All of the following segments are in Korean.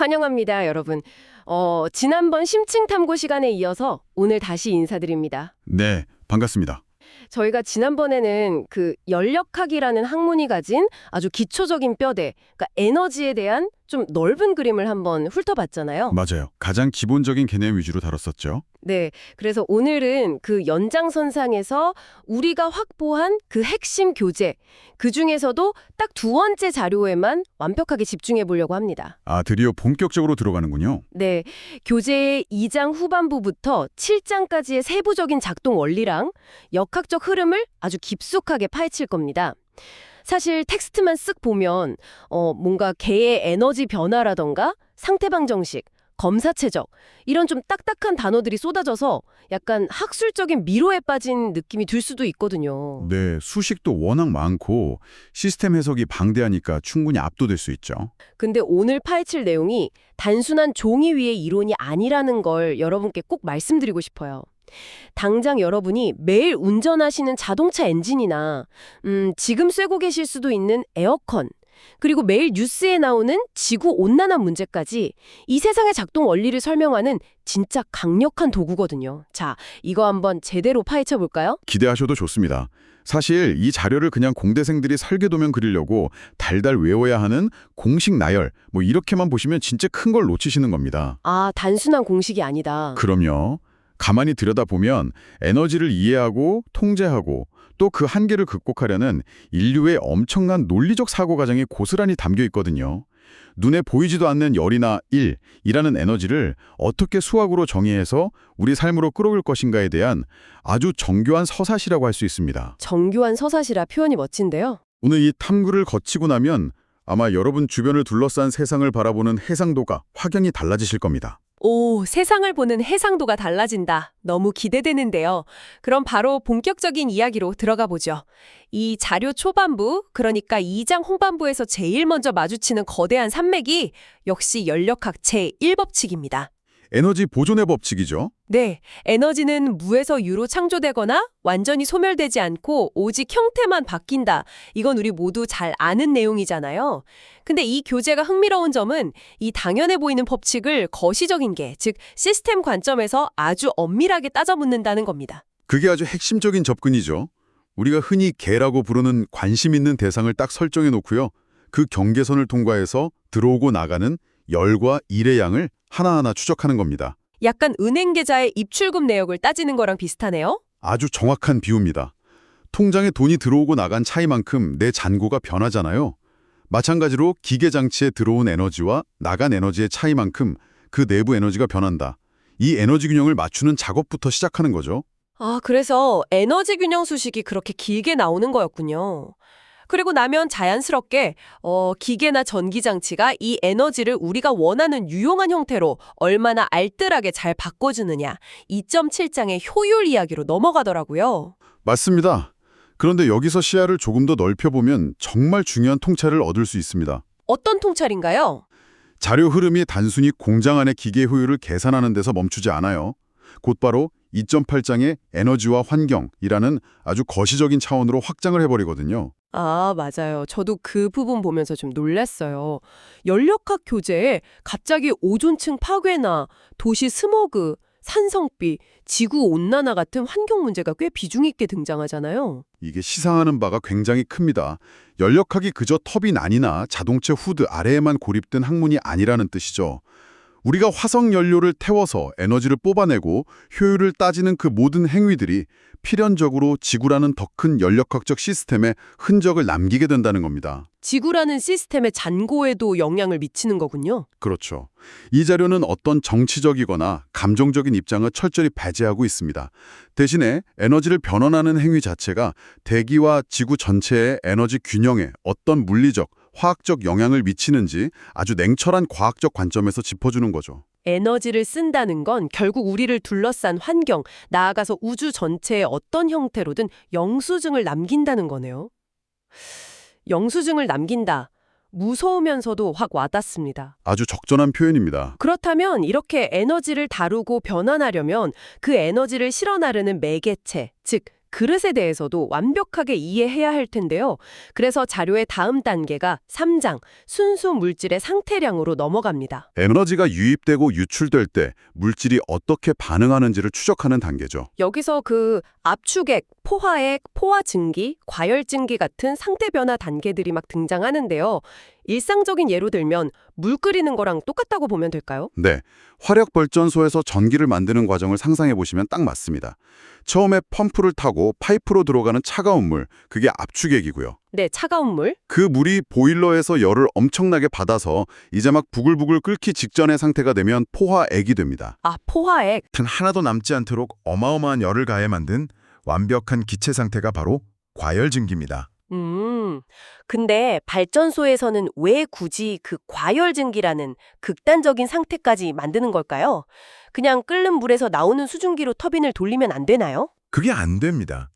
환영합니다, 여러분. 지난번 심층 탐구 시간에 이어서 오늘 다시 인사드립니다. 네, 반갑습니다. 저희가 지난번에는 그 연력학이라는 학문이 가진 아주 기초적인 뼈대, 그러니까 에너지에 대한 좀 넓은 그림을 한번 훑어봤잖아요. 맞아요. 가장 기본적인 개념 위주로 다뤘었죠. 네, 그래서 오늘은 그 연장선상에서 우리가 확보한 그 핵심 교재, 그 중에서도 딱 두 번째 자료에만 완벽하게 집중해 보려고 합니다. 아, 드디어 본격적으로 들어가는군요. 네, 교재의 2장 후반부부터 7장까지의 세부적인 작동 원리랑 역학적 흐름을 아주 깊숙하게 파헤칠 겁니다. 사실 텍스트만 쓱 보면 뭔가 개의 에너지 변화라던가 상태방 정식, 검사 최적 이런 좀 딱딱한 단어들이 쏟아져서 약간 학술적인 미로에 빠진 느낌이 들 수도 있거든요. 네, 수식도 워낙 많고 시스템 해석이 방대하니까 충분히 압도될 수 있죠. 근데 오늘 파헤칠 내용이 단순한 종이 위의 이론이 아니라는 걸 여러분께 꼭 말씀드리고 싶어요. 당장 여러분이 매일 운전하시는 자동차 엔진이나 지금 쐬고 계실 수도 있는 에어컨, 그리고 매일 뉴스에 나오는 지구온난화 문제까지 이 세상의 작동 원리를 설명하는 진짜 강력한 도구거든요. 자, 이거 한번 제대로 파헤쳐 볼까요? 기대하셔도 좋습니다. 사실 이 자료를 그냥 공대생들이 설계도면 그리려고 달달 외워야 하는 공식 나열, 이렇게만 보시면 진짜 큰 걸 놓치시는 겁니다. 아, 단순한 공식이 아니다. 그럼요. 가만히 들여다보면 에너지를 이해하고 통제하고 또 그 한계를 극복하려는 인류의 엄청난 논리적 사고 과정이 고스란히 담겨 있거든요. 눈에 보이지도 않는 열이나 일이라는 에너지를 어떻게 수학으로 정의해서 우리 삶으로 끌어올 것인가에 대한 아주 정교한 서사시라고 할 수 있습니다. 정교한 서사시라 표현이 멋진데요. 오늘 이 탐구를 거치고 나면 아마 여러분 주변을 둘러싼 세상을 바라보는 해상도가 확연히 달라지실 겁니다. 오, 세상을 보는 해상도가 달라진다. 너무 기대되는데요. 그럼 바로 본격적인 이야기로 들어가 보죠. 이 자료 초반부, 그러니까 2장 홍반부에서 제일 먼저 마주치는 거대한 산맥이 역시 연력학 제1법칙입니다. 에너지 보존의 법칙이죠. 네, 에너지는 무에서 유로 창조되거나 완전히 소멸되지 않고 오직 형태만 바뀐다. 이건 우리 모두 잘 아는 내용이잖아요. 근데 이 교재가 흥미로운 점은 이 당연해 보이는 법칙을 거시적인 게, 즉 시스템 관점에서 아주 엄밀하게 따져묻는다는 겁니다. 그게 아주 핵심적인 접근이죠. 우리가 흔히 개라고 부르는 관심 있는 대상을 딱 설정해 놓고요. 그 경계선을 통과해서 들어오고 나가는 열과 일의 양을 하나하나 추적하는 겁니다. 약간 은행 계좌의 입출금 내역을 따지는 거랑 비슷하네요. 아주 정확한 비유입니다. 통장에 돈이 들어오고 나간 차이만큼 내 잔고가 변하잖아요. 마찬가지로 기계 장치에 들어온 에너지와 나간 에너지의 차이만큼 그 내부 에너지가 변한다. 이 에너지 균형을 맞추는 작업부터 시작하는 거죠. 아, 그래서 에너지 균형 수식이 그렇게 길게 나오는 거였군요. 그리고 나면 자연스럽게 기계나 전기장치가 이 에너지를 우리가 원하는 유용한 형태로 얼마나 알뜰하게 잘 바꿔주느냐, 2.7장의 효율 이야기로 넘어가더라고요. 맞습니다. 그런데 여기서 시야를 조금 더 넓혀보면 정말 중요한 통찰을 얻을 수 있습니다. 어떤 통찰인가요? 자료 흐름이 단순히 공장 안의 기계 효율을 계산하는 데서 멈추지 않아요. 곧바로 2.8장의 에너지와 환경이라는 아주 거시적인 차원으로 확장을 해버리거든요. 아, 맞아요. 저도 그 부분 보면서 좀 놀랐어요. 연력학 교재에 갑자기 오존층 파괴나 도시 스모그, 산성비, 지구온난화 같은 환경 문제가 꽤 비중 있게 등장하잖아요. 이게 시상하는 바가 굉장히 큽니다. 연력학이 그저 터빈안이나 자동차 후드 아래에만 고립된 학문이 아니라는 뜻이죠. 우리가 화석 연료를 태워서 에너지를 뽑아내고 효율을 따지는 그 모든 행위들이 필연적으로 지구라는 더 큰 연력학적 시스템에 흔적을 남기게 된다는 겁니다. 지구라는 시스템의 잔고에도 영향을 미치는 거군요. 그렇죠. 이 자료는 어떤 정치적이거나 감정적인 입장을 철저히 배제하고 있습니다. 대신에 에너지를 변환하는 행위 자체가 대기와 지구 전체의 에너지 균형에 어떤 물리적, 화학적 영향을 미치는지 아주 냉철한 과학적 관점에서 짚어주는 거죠. 에너지를 쓴다는 건 결국 우리를 둘러싼 환경, 나아가서 우주 전체의 어떤 형태로든 영수증을 남긴다는 거네요. 영수증을 남긴다. 무서우면서도 확 와닿습니다. 아주 적절한 표현입니다. 그렇다면 이렇게 에너지를 다루고 변환하려면 그 에너지를 실어 나르는 매개체, 즉 그릇에 대해서도 완벽하게 이해해야 할 텐데요. 그래서 자료의 다음 단계가 3장, 순수 물질의 상태량으로 넘어갑니다. 에너지가 유입되고 유출될 때 물질이 어떻게 반응하는지를 추적하는 단계죠. 여기서 그 압축액, 포화액, 포화 증기, 과열 증기 같은 상태 변화 단계들이 막 등장하는데요. 일상적인 예로 들면 물 끓이는 거랑 똑같다고 보면 될까요? 네, 화력발전소에서 전기를 만드는 과정을 상상해 보시면 딱 맞습니다. 처음에 펌프를 타고 파이프로 들어가는 차가운 물, 그게 압축액이고요. 네, 차가운 물. 그 물이 보일러에서 열을 엄청나게 받아서 이제 막 부글부글 끓기 직전의 상태가 되면 포화액이 됩니다. 아, 포화액. 하나도 남지 않도록 어마어마한 열을 가해 만든 완벽한 기체 상태가 바로 과열증기입니다. 근데 발전소에서는 왜 굳이 그 과열 증기라는 극단적인 상태까지 만드는 걸까요? 그냥 끓는 물에서 나오는 수증기로 터빈을 돌리면 안 되나요? 그게 안 됩니다.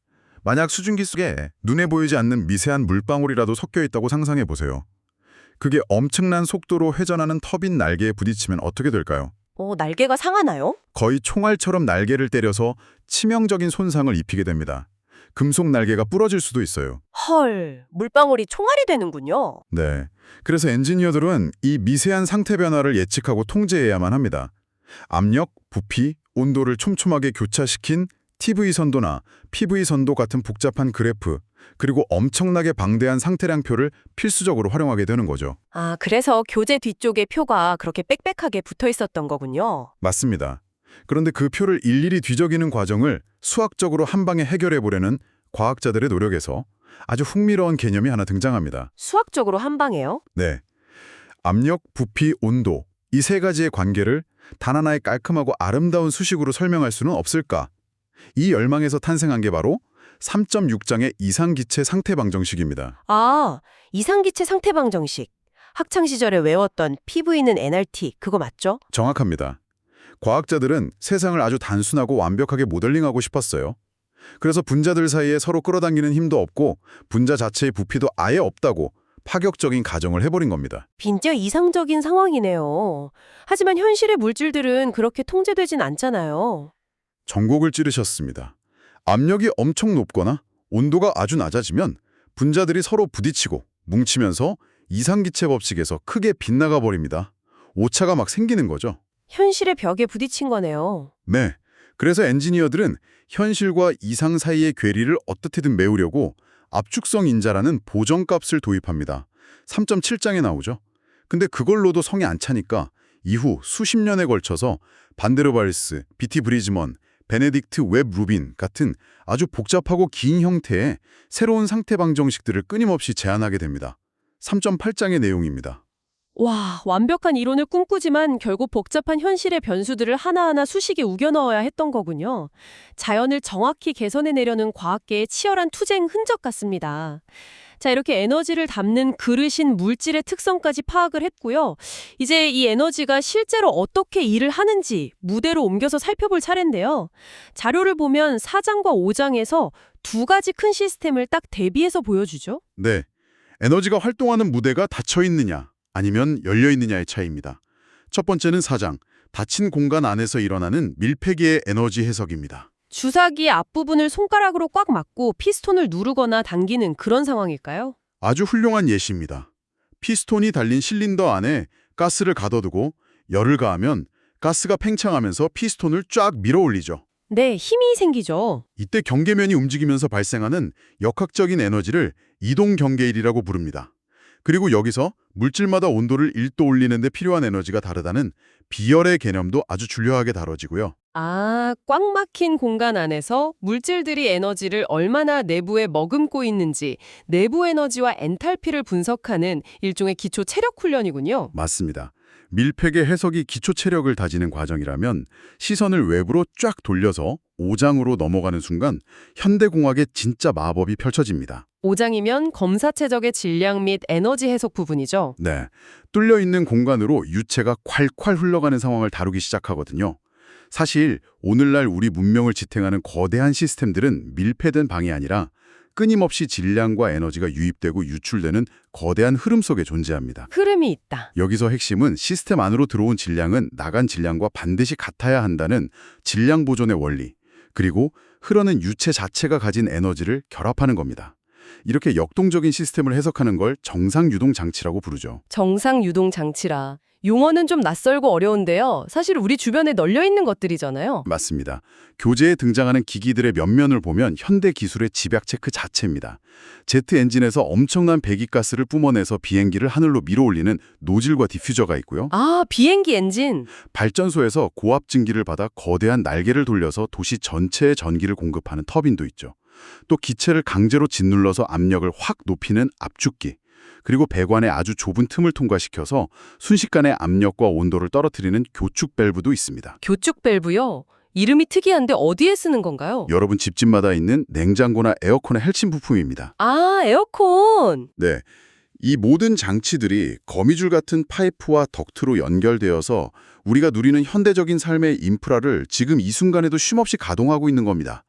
만약 수증기 속에 눈에 보이지 않는 미세한 물방울이라도 섞여 있다고 상상해 보세요. 그게 엄청난 속도로 회전하는 터빈 날개에 부딪히면 어떻게 될까요? 날개가 상하나요? 거의 총알처럼 날개를 때려서 치명적인 손상을 입히게 됩니다. 금속 날개가 부러질 수도 있어요. 헐, 물방울이 총알이 되는군요. 네. 그래서 엔지니어들은 이 미세한 상태 변화를 예측하고 통제해야만 합니다. 압력, 부피, 온도를 촘촘하게 교차시킨 TV 선도나 PV 선도 같은 복잡한 그래프, 그리고 엄청나게 방대한 상태량표를 필수적으로 활용하게 되는 거죠. 아, 그래서 교재 뒤쪽에 표가 그렇게 빽빽하게 붙어 있었던 거군요. 맞습니다. 그런데 그 표를 일일이 뒤적이는 과정을 수학적으로 한 방에 해결해 보려는 과학자들의 노력에서 아주 흥미로운 개념이 하나 등장합니다. 수학적으로 한 방에요? 네. 압력, 부피, 온도 이 세 가지의 관계를 단 하나의 깔끔하고 아름다운 수식으로 설명할 수는 없을까? 이 열망에서 탄생한 게 바로 3.6장의 이상기체 상태방정식입니다. 아, 이상기체 상태방정식. 학창시절에 외웠던 PV는 nRT, 그거 맞죠? 정확합니다. 과학자들은 세상을 아주 단순하고 완벽하게 모델링하고 싶었어요. 그래서 분자들 사이에 서로 끌어당기는 힘도 없고 분자 자체의 부피도 아예 없다고 파격적인 가정을 해버린 겁니다. 진짜 이상적인 상황이네요. 하지만 현실의 물질들은 그렇게 통제되진 않잖아요. 전곡을 찌르셨습니다. 압력이 엄청 높거나 온도가 아주 낮아지면 분자들이 서로 부딪히고 뭉치면서 이상기체 법칙에서 크게 빗나가 버립니다. 오차가 막 생기는 거죠. 현실의 벽에 부딪힌 거네요. 네. 그래서 엔지니어들은 현실과 이상 사이의 괴리를 어떻게든 메우려고 압축성 인자라는 보정값을 도입합니다. 3.7장에 나오죠. 근데 그걸로도 성에 안 차니까 이후 수십 년에 걸쳐서 반데르발스, 비티 브리즈먼, 베네딕트 웹 루빈 같은 아주 복잡하고 긴 형태의 새로운 상태 방정식들을 끊임없이 제안하게 됩니다. 3.8장의 내용입니다. 와, 완벽한 이론을 꿈꾸지만 결국 복잡한 현실의 변수들을 하나하나 수식에 우겨 넣어야 했던 거군요. 자연을 정확히 개선해내려는 과학계의 치열한 투쟁 흔적 같습니다. 자, 이렇게 에너지를 담는 그릇인 물질의 특성까지 파악을 했고요. 이제 이 에너지가 실제로 어떻게 일을 하는지 무대로 옮겨서 살펴볼 차례인데요. 자료를 보면 4장과 5장에서 두 가지 큰 시스템을 딱 대비해서 보여주죠. 네, 에너지가 활동하는 무대가 닫혀 있느냐 아니면 열려 있느냐의 차이입니다. 첫 번째는 4장, 닫힌 공간 안에서 일어나는 밀폐기의 에너지 해석입니다. 주사기 앞부분을 손가락으로 꽉 막고 피스톤을 누르거나 당기는 그런 상황일까요? 아주 훌륭한 예시입니다. 피스톤이 달린 실린더 안에 가스를 가둬두고 열을 가하면 가스가 팽창하면서 피스톤을 쫙 밀어 올리죠. 네, 힘이 생기죠. 이때 경계면이 움직이면서 발생하는 역학적인 에너지를 이동 경계일이라고 부릅니다. 그리고 여기서 물질마다 온도를 1도 올리는 데 필요한 에너지가 다르다는 비열의 개념도 아주 중요하게 다뤄지고요. 아, 꽉 막힌 공간 안에서 물질들이 에너지를 얼마나 내부에 머금고 있는지 내부 에너지와 엔탈피를 분석하는 일종의 기초 체력 훈련이군요. 맞습니다. 밀폐계 해석이 기초 체력을 다지는 과정이라면 시선을 외부로 쫙 돌려서 5장으로 넘어가는 순간 현대공학의 진짜 마법이 펼쳐집니다. 5장이면 검사 최적의 질량 및 에너지 해석 부분이죠. 네, 뚫려 있는 공간으로 유체가 콸콸 흘러가는 상황을 다루기 시작하거든요. 사실 오늘날 우리 문명을 지탱하는 거대한 시스템들은 밀폐된 방이 아니라 끊임없이 질량과 에너지가 유입되고 유출되는 거대한 흐름 속에 존재합니다. 흐름이 있다. 여기서 핵심은 시스템 안으로 들어온 질량은 나간 질량과 반드시 같아야 한다는 질량 보존의 원리, 그리고 흐르는 유체 자체가 가진 에너지를 결합하는 겁니다. 이렇게 역동적인 시스템을 해석하는 걸 정상유동 장치라고 부르죠. 정상 유동 장치라. 용어는 좀 낯설고 어려운데요. 사실 우리 주변에 널려 있는 것들이잖아요. 맞습니다. 교재에 등장하는 기기들의 면면을 보면 현대 기술의 집약체 그 자체입니다. 제트 엔진에서 엄청난 배기가스를 뿜어내서 비행기를 하늘로 밀어올리는 노즐과 디퓨저가 있고요. 아, 비행기 엔진. 발전소에서 고압 증기를 받아 거대한 날개를 돌려서 도시 전체에 전기를 공급하는 터빈도 있죠. 또 기체를 강제로 짓눌러서 압력을 확 높이는 압축기, 그리고 배관의 아주 좁은 틈을 통과시켜서 순식간에 압력과 온도를 떨어뜨리는 교축 밸브도 있습니다. 교축 밸브요? 이름이 특이한데 어디에 쓰는 건가요? 여러분 집집마다 있는 냉장고나 에어컨의 헬침 부품입니다. 아, 에어컨. 네, 이 모든 장치들이 거미줄 같은 파이프와 덕트로 연결되어서 우리가 누리는 현대적인 삶의 인프라를 지금 이 순간에도 쉼없이 가동하고 있는 겁니다.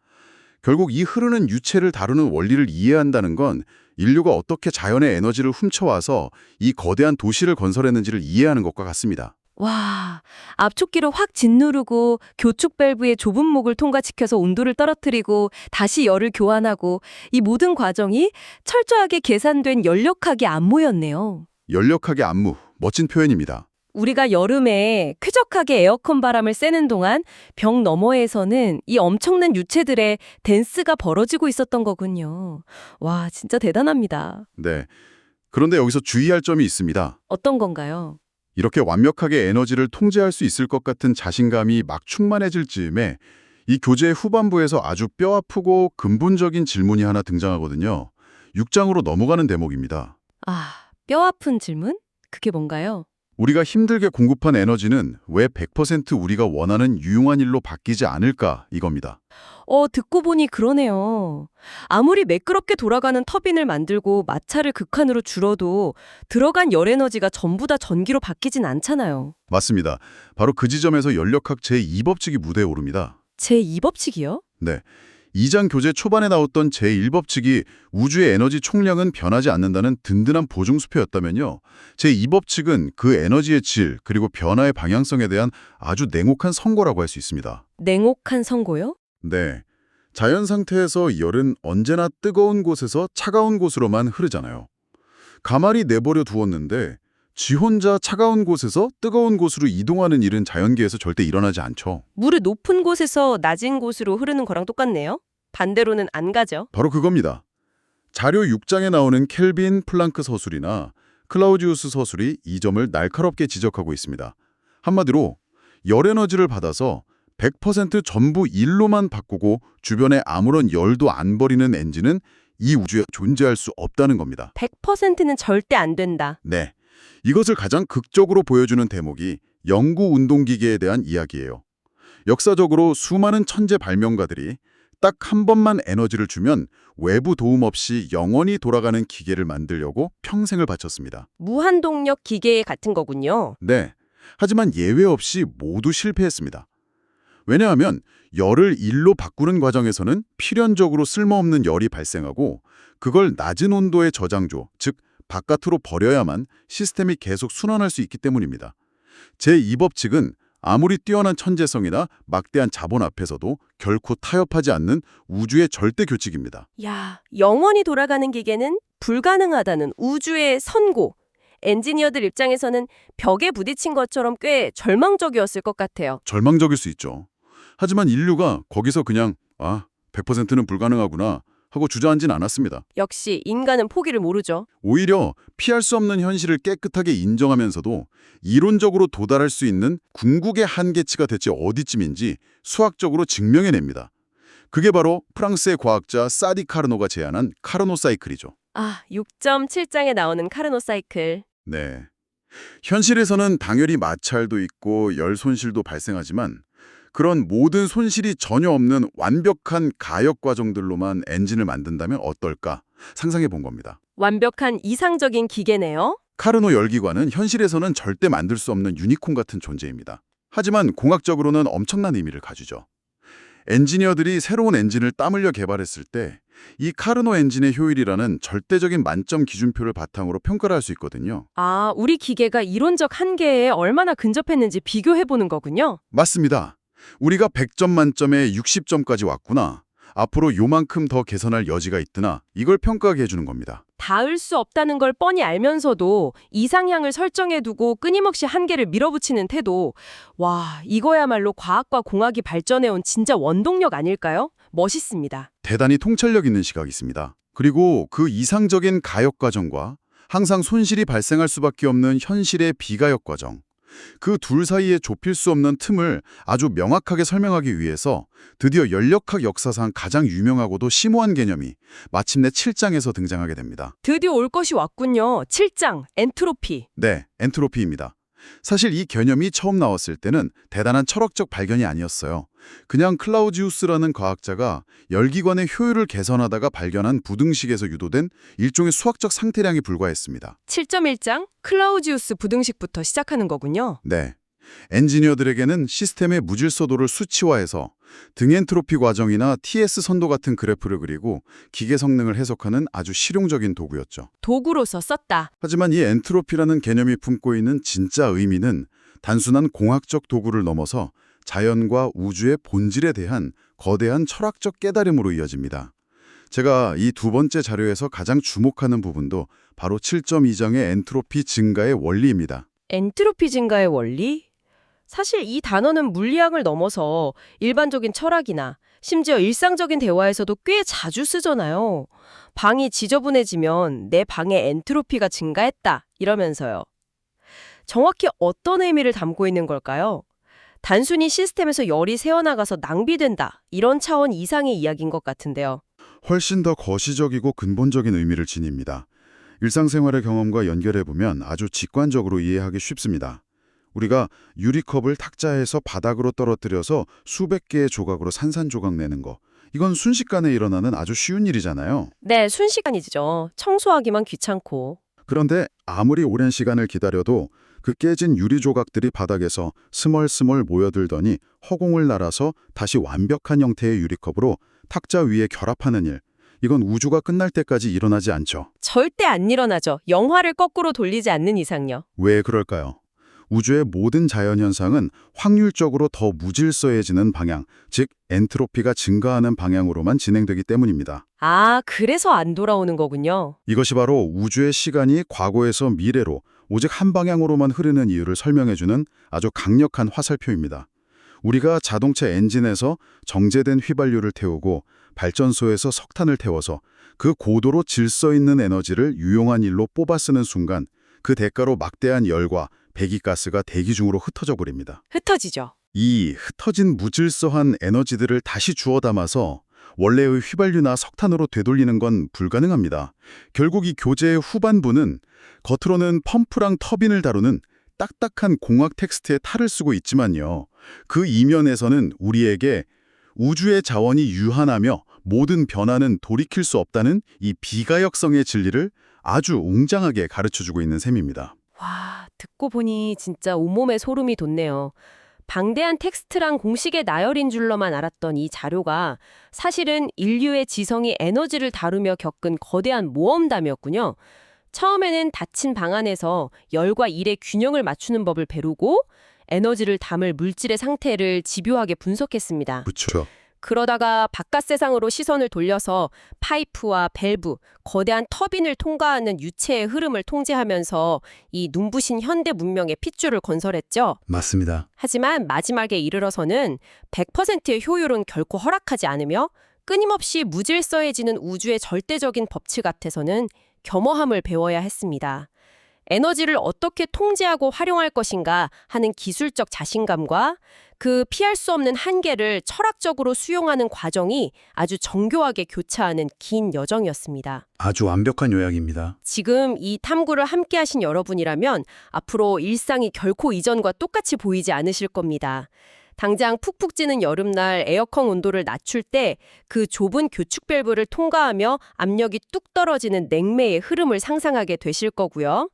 결국 이 흐르는 유체를 다루는 원리를 이해한다는 건 인류가 어떻게 자연의 에너지를 훔쳐와서 이 거대한 도시를 건설했는지를 이해하는 것과 같습니다. 와, 압축기로 확 짓누르고 교축 밸브의 좁은 목을 통과시켜서 온도를 떨어뜨리고 다시 열을 교환하고 이 모든 과정이 철저하게 계산된 연력학의 안무였네요. 연력학의 안무, 멋진 표현입니다. 우리가 여름에 쾌적하게 에어컨 바람을 쐬는 동안 벽 너머에서는 이 엄청난 유체들의 댄스가 벌어지고 있었던 거군요. 와, 진짜 대단합니다. 네. 그런데 여기서 주의할 점이 있습니다. 어떤 건가요? 이렇게 완벽하게 에너지를 통제할 수 있을 것 같은 자신감이 막 충만해질 즈음에 이 교재의 후반부에서 아주 뼈아프고 근본적인 질문이 하나 등장하거든요. 6장으로 넘어가는 대목입니다. 아, 뼈 아픈 질문? 그게 뭔가요? 우리가 힘들게 공급한 에너지는 왜 100% 우리가 원하는 유용한 일로 바뀌지 않을까 이겁니다. 듣고 보니 그러네요. 아무리 매끄럽게 돌아가는 터빈을 만들고 마찰을 극한으로 줄어도 들어간 열 에너지가 전부 다 전기로 바뀌진 않잖아요. 맞습니다. 바로 그 지점에서 연력학 제2법칙이 무대에 오릅니다. 제2법칙이요? 네. 2장 교재 초반에 나왔던 제1법칙이 우주의 에너지 총량은 변하지 않는다는 든든한 보증수표였다면요. 제2법칙은 그 에너지의 질 그리고 변화의 방향성에 대한 아주 냉혹한 선고라고 할 수 있습니다. 냉혹한 선고요? 네. 자연 상태에서 열은 언제나 뜨거운 곳에서 차가운 곳으로만 흐르잖아요. 가만히 내버려 두었는데 지 혼자 차가운 곳에서 뜨거운 곳으로 이동하는 일은 자연계에서 절대 일어나지 않죠. 물이 높은 곳에서 낮은 곳으로 흐르는 거랑 똑같네요. 반대로는 안 가죠. 바로 그겁니다. 자료 6장에 나오는 켈빈 플랑크 서술이나 클라우지우스 서술이 이 점을 날카롭게 지적하고 있습니다. 한마디로 열 에너지를 받아서 100% 전부 일로만 바꾸고 주변에 아무런 열도 안 버리는 엔진은 이 우주에 존재할 수 없다는 겁니다. 100%는 절대 안 된다. 네, 이것을 가장 극적으로 보여주는 대목이 영구 운동기계에 대한 이야기예요. 역사적으로 수많은 천재 발명가들이 딱 한 번만 에너지를 주면 외부 도움 없이 영원히 돌아가는 기계를 만들려고 평생을 바쳤습니다. 무한동력 기계 같은 거군요. 네, 하지만 예외 없이 모두 실패했습니다. 왜냐하면 열을 일로 바꾸는 과정에서는 필연적으로 쓸모없는 열이 발생하고 그걸 낮은 온도의 저장조, 즉 바깥으로 버려야만 시스템이 계속 순환할 수 있기 때문입니다. 제2법칙은 아무리 뛰어난 천재성이나 막대한 자본 앞에서도 결코 타협하지 않는 우주의 절대 규칙입니다. 야, 영원히 돌아가는 기계는 불가능하다는 우주의 선고. 엔지니어들 입장에서는 벽에 부딪힌 것처럼 꽤 절망적이었을 것 같아요. 절망적일 수 있죠. 하지만 인류가 거기서 그냥 100%는 불가능하구나 하고 주저앉진 않았습니다. 역시 인간은 포기를 모르죠. 오히려 피할 수 없는 현실을 깨끗하게 인정하면서도 이론적으로 도달할 수 있는 궁극의 한계치가 대체 어디쯤인지 수학적으로 증명해냅니다. 그게 바로 프랑스의 과학자 사디 카르노가 제안한 카르노 사이클이죠. 6.7장에 나오는 카르노 사이클. 네. 현실에서는 당연히 마찰도 있고 열 손실도 발생하지만 그런 모든 손실이 전혀 없는 완벽한 가역 과정들로만 엔진을 만든다면 어떨까 상상해 본 겁니다. 완벽한 이상적인 기계네요. 카르노 열기관은 현실에서는 절대 만들 수 없는 유니콘 같은 존재입니다. 하지만 공학적으로는 엄청난 의미를 가지죠. 엔지니어들이 새로운 엔진을 땀 흘려 개발했을 때 이 카르노 엔진의 효율이라는 절대적인 만점 기준표를 바탕으로 평가를 할 수 있거든요. 우리 기계가 이론적 한계에 얼마나 근접했는지 비교해보는 거군요. 맞습니다. 우리가 100점 만점에 60점까지 왔구나. 앞으로 요만큼 더 개선할 여지가 있드나 이걸 평가하게 해주는 겁니다. 닿을 수 없다는 걸 뻔히 알면서도 이상향을 설정해두고 끊임없이 한계를 밀어붙이는 태도. 와, 이거야말로 과학과 공학이 발전해온 진짜 원동력 아닐까요? 멋있습니다. 대단히 통찰력 있는 시각이 있습니다. 그리고 그 이상적인 가역 과정과 항상 손실이 발생할 수밖에 없는 현실의 비가역 과정, 그 둘 사이에 좁힐 수 없는 틈을 아주 명확하게 설명하기 위해서 드디어 연력학 역사상 가장 유명하고도 심오한 개념이 마침내 7장에서 등장하게 됩니다. 드디어 올 것이 왔군요. 7장, 엔트로피. 네, 엔트로피입니다. 사실 이 개념이 처음 나왔을 때는 대단한 철학적 발견이 아니었어요. 그냥 클라우지우스라는 과학자가 열기관의 효율을 개선하다가 발견한 부등식에서 유도된 일종의 수학적 상태량에 불과했습니다. 7.1장, 클라우지우스 부등식부터 시작하는 거군요. 네. 엔지니어들에게는 시스템의 무질서도를 수치화해서 등엔트로피 과정이나 TS 선도 같은 그래프를 그리고 기계 성능을 해석하는 아주 실용적인 도구였죠. 도구로서 썼다. 하지만 이 엔트로피라는 개념이 품고 있는 진짜 의미는 단순한 공학적 도구를 넘어서 자연과 우주의 본질에 대한 거대한 철학적 깨달음으로 이어집니다. 제가 이 두 번째 자료에서 가장 주목하는 부분도 바로 7.2장의 엔트로피 증가의 원리입니다. 엔트로피 증가의 원리? 사실 이 단어는 물리학을 넘어서 일반적인 철학이나 심지어 일상적인 대화에서도 꽤 자주 쓰잖아요. 방이 지저분해지면 내 방의 엔트로피가 증가했다 이러면서요. 정확히 어떤 의미를 담고 있는 걸까요? 단순히 시스템에서 열이 새어나가서 낭비된다 이런 차원 이상의 이야기인 것 같은데요. 훨씬 더 거시적이고 근본적인 의미를 지닙니다. 일상생활의 경험과 연결해보면 아주 직관적으로 이해하기 쉽습니다. 우리가 유리컵을 탁자에서 바닥으로 떨어뜨려서 수백 개의 조각으로 산산조각 내는 거. 이건 순식간에 일어나는 아주 쉬운 일이잖아요. 네, 순식간이죠. 청소하기만 귀찮고. 그런데 아무리 오랜 시간을 기다려도 그 깨진 유리 조각들이 바닥에서 스멀스멀 모여들더니 허공을 날아서 다시 완벽한 형태의 유리컵으로 탁자 위에 결합하는 일. 이건 우주가 끝날 때까지 일어나지 않죠. 절대 안 일어나죠. 영화를 거꾸로 돌리지 않는 이상요. 왜 그럴까요? 우주의 모든 자연현상은 확률적으로 더 무질서해지는 방향, 즉 엔트로피가 증가하는 방향으로만 진행되기 때문입니다. 아, 그래서 안 돌아오는 거군요. 이것이 바로 우주의 시간이 과거에서 미래로 오직 한 방향으로만 흐르는 이유를 설명해주는 아주 강력한 화살표입니다. 우리가 자동차 엔진에서 정제된 휘발유를 태우고 발전소에서 석탄을 태워서 그 고도로 질서 있는 에너지를 유용한 일로 뽑아 쓰는 순간 그 대가로 막대한 열과 배기가스가 대기 중으로 흩어져 버립니다. 흩어지죠. 이 흩어진 무질서한 에너지들을 다시 주워 담아서 원래의 휘발유나 석탄으로 되돌리는 건 불가능합니다. 결국 이 교재의 후반부는 겉으로는 펌프랑 터빈을 다루는 딱딱한 공학 텍스트에 탈을 쓰고 있지만요. 그 이면에서는 우리에게 우주의 자원이 유한하며 모든 변화는 돌이킬 수 없다는 이 비가역성의 진리를 아주 웅장하게 가르쳐주고 있는 셈입니다. 와, 듣고 보니 진짜 온몸에 소름이 돋네요. 방대한 텍스트랑 공식의 나열인 줄로만 알았던 이 자료가 사실은 인류의 지성이 에너지를 다루며 겪은 거대한 모험담이었군요. 처음에는 닫힌 방 안에서 열과 일의 균형을 맞추는 법을 배우고 에너지를 담을 물질의 상태를 집요하게 분석했습니다. 그렇죠. 그러다가 바깥 세상으로 시선을 돌려서 파이프와 밸브, 거대한 터빈을 통과하는 유체의 흐름을 통제하면서 이 눈부신 현대 문명의 핏줄을 건설했죠. 맞습니다. 하지만 마지막에 이르러서는 100%의 효율은 결코 허락하지 않으며 끊임없이 무질서해지는 우주의 절대적인 법칙 앞에서는 겸허함을 배워야 했습니다. 에너지를 어떻게 통제하고 활용할 것인가 하는 기술적 자신감과 그 피할 수 없는 한계를 철학적으로 수용하는 과정이 아주 정교하게 교차하는 긴 여정이었습니다. 아주 완벽한 요약입니다. 지금 이 탐구를 함께 하신 여러분이라면 앞으로 일상이 결코 이전과 똑같이 보이지 않으실 겁니다. 당장 푹푹 찌는 여름날 에어컨 온도를 낮출 때 그 좁은 교축 밸브를 통과하며 압력이 뚝 떨어지는 냉매의 흐름을 상상하게 되실 거고요.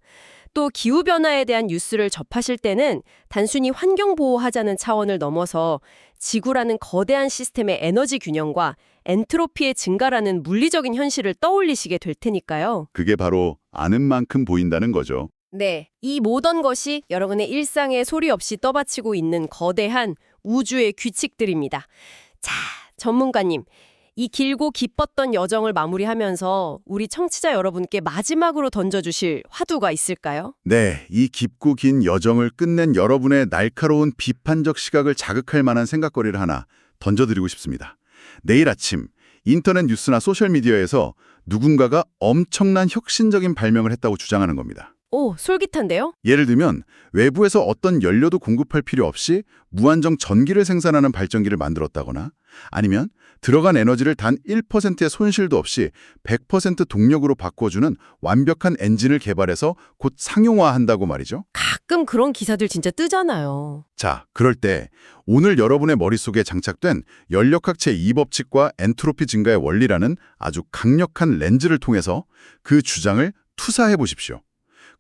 또 기후변화에 대한 뉴스를 접하실 때는 단순히 환경보호하자는 차원을 넘어서 지구라는 거대한 시스템의 에너지 균형과 엔트로피의 증가라는 물리적인 현실을 떠올리시게 될 테니까요. 그게 바로 아는 만큼 보인다는 거죠. 네, 이 모든 것이 여러분의 일상에 소리 없이 떠받치고 있는 거대한 우주의 규칙들입니다. 자, 전문가님. 이 길고 기뻤던 여정을 마무리하면서 우리 청취자 여러분께 마지막으로 던져주실 화두가 있을까요? 네, 이 깊고 긴 여정을 끝낸 여러분의 날카로운 비판적 시각을 자극할 만한 생각거리를 하나 던져드리고 싶습니다. 내일 아침 인터넷 뉴스나 소셜미디어에서 누군가가 엄청난 혁신적인 발명을 했다고 주장하는 겁니다. 오, 솔깃한데요? 예를 들면 외부에서 어떤 연료도 공급할 필요 없이 무한정 전기를 생산하는 발전기를 만들었다거나 아니면 들어간 에너지를 단 1%의 손실도 없이 100% 동력으로 바꿔주는 완벽한 엔진을 개발해서 곧 상용화한다고 말이죠. 가끔 그런 기사들 진짜 뜨잖아요. 자, 그럴 때 오늘 여러분의 머릿속에 장착된 연력학 제2법칙과 엔트로피 증가의 원리라는 아주 강력한 렌즈를 통해서 그 주장을 투사해 보십시오.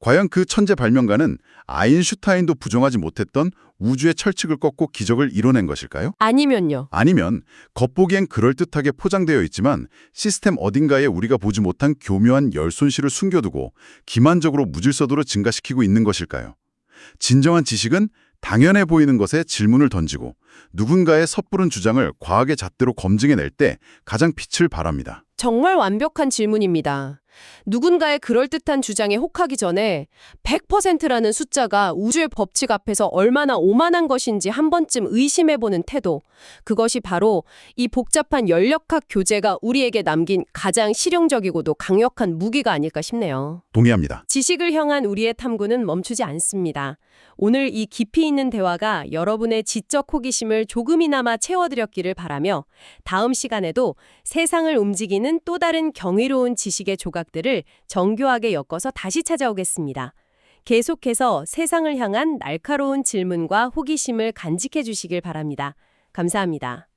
과연 그 천재 발명가는 아인슈타인도 부정하지 못했던 우주의 철칙을 꺾고 기적을 이뤄낸 것일까요? 아니면요. 아니면 겉보기엔 그럴듯하게 포장되어 있지만 시스템 어딘가에 우리가 보지 못한 교묘한 열 손실을 숨겨두고 기만적으로 무질서도로 증가시키고 있는 것일까요? 진정한 지식은 당연해 보이는 것에 질문을 던지고 누군가의 섣부른 주장을 과학의 잣대로 검증해낼 때 가장 빛을 발합니다. 정말 완벽한 질문입니다. 누군가의 그럴듯한 주장에 혹하기 전에 100%라는 숫자가 우주의 법칙 앞에서 얼마나 오만한 것인지 한 번쯤 의심해보는 태도. 그것이 바로 이 복잡한 연력학 교재가 우리에게 남긴 가장 실용적이고도 강력한 무기가 아닐까 싶네요. 동의합니다. 지식을 향한 우리의 탐구는 멈추지 않습니다. 오늘 이 깊이 있는 대화가 여러분의 지적 호기심을 조금이나마 채워드렸기를 바라며 다음 시간에도 세상을 움직이는 또 다른 경이로운 지식의 조각들을 정교하게 엮어서 다시 찾아오겠습니다. 계속해서 세상을 향한 날카로운 질문과 호기심을 간직해 주시길 바랍니다. 감사합니다.